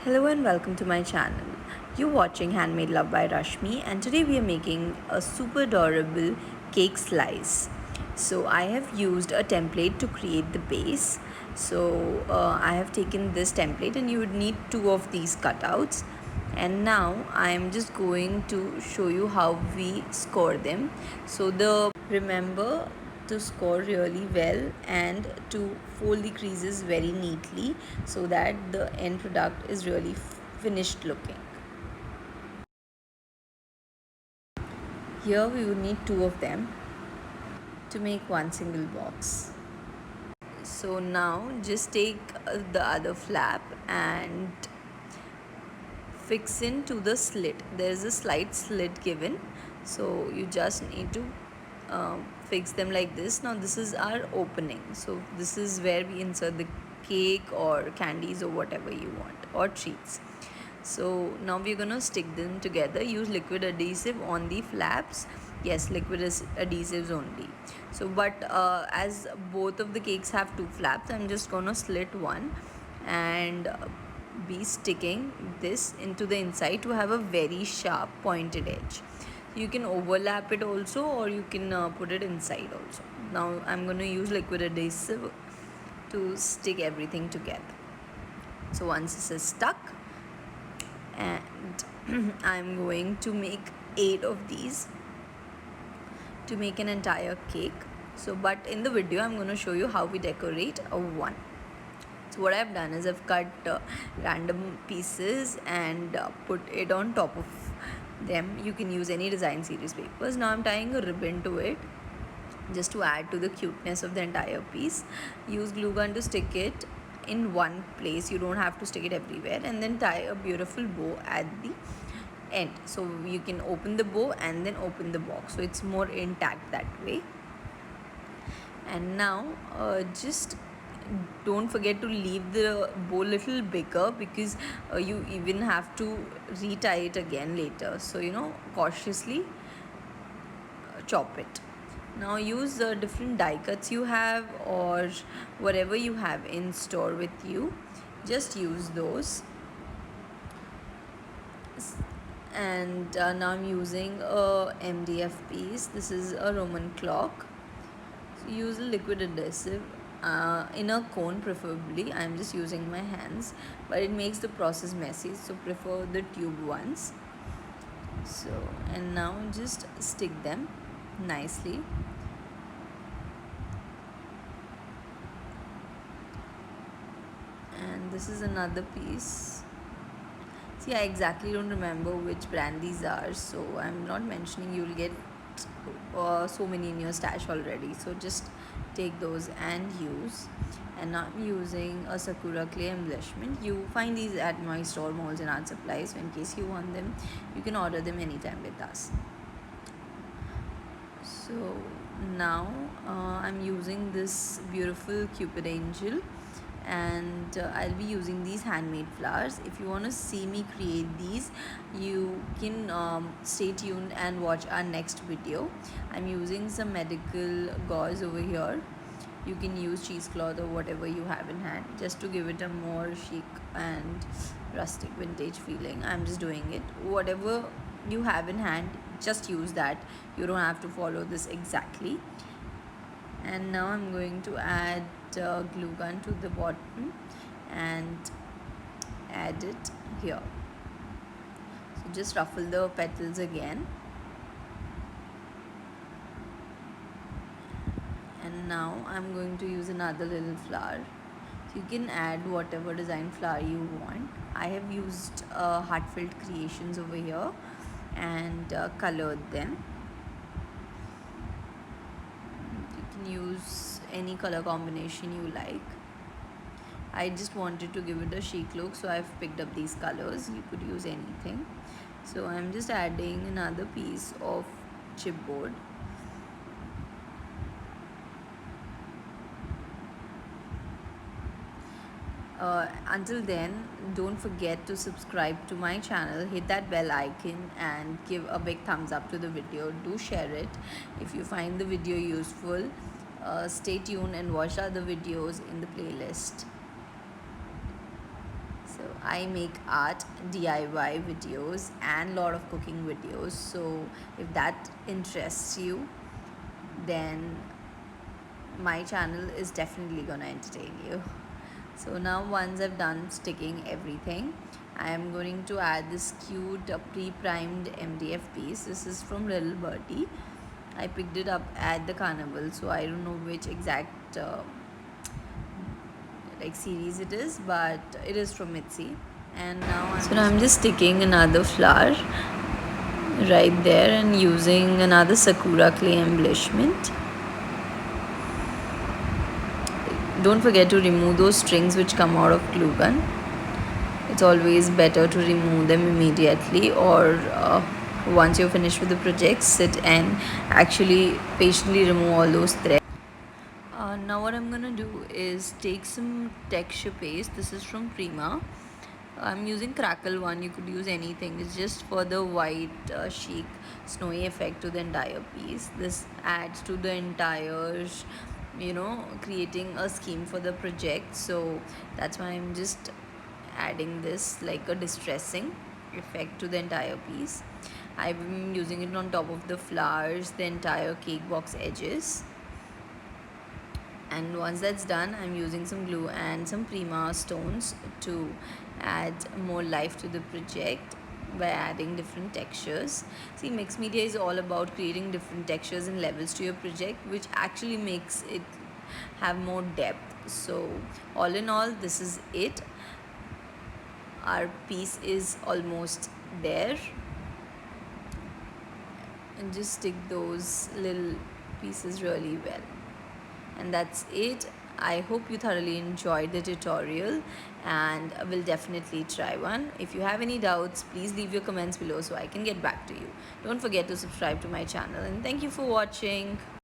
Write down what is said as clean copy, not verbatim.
Hello and welcome to my channel. You're watching Handmade Love by Rashmi, and today we are making a super adorable cake slice. So I have used a template to create the base. So I have taken this template and you would need two of these cutouts. And now I am just going to show you how we score them. So the remember to score really well and to fold the creases very neatly so that the end product is really finished looking. Here we will need two of them to make one single box. So now just take the other flap and fix into the slit. There is a slight slit given, so you just need to fix them like this. Now this is our opening, so this is where we insert the cake or candies or whatever you want, or treats. So now we're gonna stick them together. Use liquid adhesive on the flaps. Yes, liquid adhesives only. So but as both of the cakes have two flaps, I'm just gonna slit one and be sticking this into the inside to have a very sharp pointed edge. You can overlap it also, or you can put it inside also. Now I'm going to use liquid adhesive to stick everything together. So once this is stuck, and I'm going to make 8 of these to make an entire cake. So but in the video I'm going to show you how we decorate a one. So what I've done is I've cut random pieces and put it on top of them. You can use any design series papers. Now I'm tying a ribbon to it just to add to the cuteness of the entire piece. Use glue gun to stick it in one place. You don't have to stick it everywhere, and then tie a beautiful bow at the end. So you can open the bow and then open the box, so it's more intact that way. And now just don't forget to leave the bow little bigger, because you even have to retie it again later, so cautiously chop it. Now use the different die cuts you have or whatever you have in store with you, just use those. And now I'm using a MDF piece. This is a Roman clock. So use a liquid adhesive in a cone preferably. I'm just using my hands, but it makes the process messy, so prefer the tube ones. So and now just stick them nicely. And this is another piece. See, I exactly don't remember which brand these are, so I'm not mentioning. You'll get so many in your stash already, so just take those and use. And now I'm using a Sakura clay embellishment. You find these at my store, malls and art supplies, so in case you want them, you can order them anytime with us. So now I'm using this beautiful Cupid angel, and I'll be using these handmade flowers. If you want to see me create these, you can stay tuned and watch our next video. I'm using some medical gauze over here. You can use cheesecloth or whatever you have in hand, just to give it a more chic and rustic vintage feeling. I'm just doing it. Whatever you have in hand, just use that. You don't have to follow this exactly. And now I'm going to add glue gun to the bottom and add it here. So just ruffle the petals again. And now I'm going to use another little flower. So you can add whatever design flower you want. I have used Heartfelt Creations over here and colored them. You can use any color combination you like. I just wanted to give it a chic look, so I've picked up these colors. You could use anything. So I'm just adding another piece of chipboard. Until then, don't forget to subscribe to my channel, hit that bell icon and give a big thumbs up to the video. Do share it if you find the video useful. Stay tuned and watch other videos in the playlist. So I make art, DIY videos, and lot of cooking videos. So if that interests you, then my channel is definitely gonna entertain you. So now once I've done sticking everything, I am going to add this cute pre-primed MDF piece. This is from Little Birdie. I picked it up at the carnival, so I don't know which exact like series it is, but it is from Mitzi. And now I'm just sticking another flower right there and using another Sakura clay embellishment. Don't forget to remove those strings which come out of glue gun. It's always better to remove them immediately, or once you're finished with the project, sit and actually patiently remove all those threads. Now what I'm gonna do is take some texture paste. This is from Prima. I'm using Crackle one. You could use anything. It's just for the white chic snowy effect to the entire piece. This adds to the entire, creating a scheme for the project. So that's why I'm just adding this like a distressing effect to the entire piece. I'm using it on top of the flowers, the entire cake box edges. And once that's done, I'm using some glue and some Prima stones to add more life to the project by adding different textures. See, mixed media is all about creating different textures and levels to your project, which actually makes it have more depth. So all in all, this is it. Our piece is almost there, and just stick those little pieces really well. And that's it. I hope you thoroughly enjoyed the tutorial and will definitely try one. If you have any doubts, please leave your comments below so I can get back to you. Don't forget to subscribe to my channel, and thank you for watching.